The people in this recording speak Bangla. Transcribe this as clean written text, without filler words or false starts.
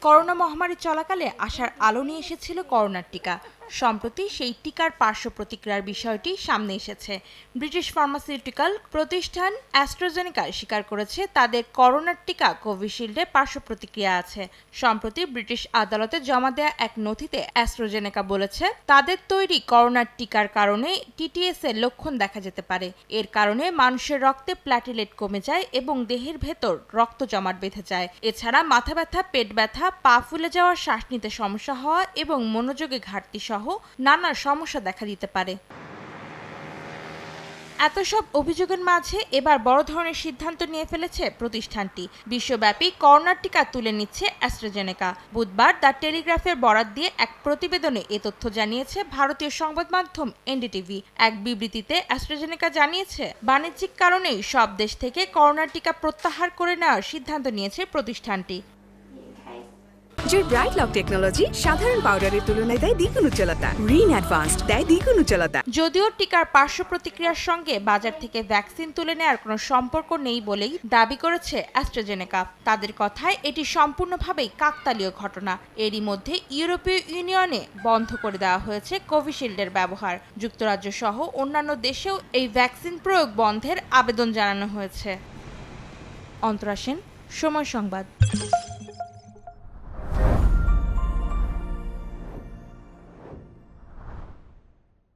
করোনা মহামারী চলাকালে আশার আলো নিয়ে এসেছিল করোনার টিকা। সম্প্রতি সেই টিকার পার্শ্ব প্রতিক্রিয়ার বিষয়টি সামনে এসেছে। ব্রিটিশ ফার্মাসিউটিক্যাল প্রতিষ্ঠান অ্যাস্ট্রাজেনেকা স্বীকার করেছে তাদের করোনার টিকা কোভিশিল্ডে পার্শ্ব প্রতিক্রিয়া আছে। সম্প্রতি ব্রিটিশ আদালতে জমা দেয়া এক নথিতে অ্যাস্ট্রাজেনেকা বলেছে তাদের তৈরি করোনার টিকার কারণে টিটিএস এর লক্ষণ দেখা যেতে পারে। এর কারণে মানুষের রক্তে প্ল্যাটিলেট কমে যায় এবং দেহের ভেতর রক্ত জমাট বেঁধে যায়। এছাড়া মাথা ব্যথা, পেট ব্যথা, পা ফুলে যাওয়া, শ্বাস নিতে সমস্যা হওয়া এবং মনোযোগে ঘাটতি সহ নানা সমস্যা দেখা দিতে পারে। এত সব অভিযোগের মাঝে এবার বড় ধরনের সিদ্ধান্ত নিয়ে ফেলেছে প্রতিষ্ঠানটি। বিশ্বব্যাপী করোনার টিকা তুলে নিচ্ছে অ্যাস্ট্রাজেনেকা। বুধবার দ্য টেলিগ্রাফের বরাত দিয়ে এক প্রতিবেদনে এ তথ্য জানিয়েছে ভারতীয় সংবাদ মাধ্যম এনডিটিভি। এক বিবৃতিতে অ্যাস্ট্রাজেনেকা জানিয়েছে, বাণিজ্যিক কারণেই সব দেশ থেকে করোনার টিকা প্রত্যাহার করে নেওয়ার সিদ্ধান্ত নিয়েছে প্রতিষ্ঠানটি। জয় ব্রাইট লক টেকনোলজি সাধারণ পাউডারের তুলনায় দেয় দ্বিগুণ উজ্জ্বলতা। রিন অ্যাডভান্সড দেয় দ্বিগুণ উজ্জ্বলতা। যদিও টিকার পার্শ্ব প্রতিক্রিয়ার সঙ্গে বাজার থেকে ভ্যাকসিন তুলে নেওয়ার কোনো সম্পর্ক নেই বলেই দাবি করেছে অ্যাস্ট্রাজেনেকা। তাদের কথায় এটি সম্পূর্ণভাবেই কাকতালীয় ঘটনা। এরই মধ্যে ইউরোপীয় ইউনিয়নে বন্ধ করে দেওয়া হয়েছে কোভিশিল্ডের ব্যবহার। যুক্তরাজ্য সহ অন্যান্য দেশেও এই ভ্যাকসিন প্রয়োগ বন্ধের আবেদন জানানো হয়েছে। অন্তরা সেন, সময় সংবাদ।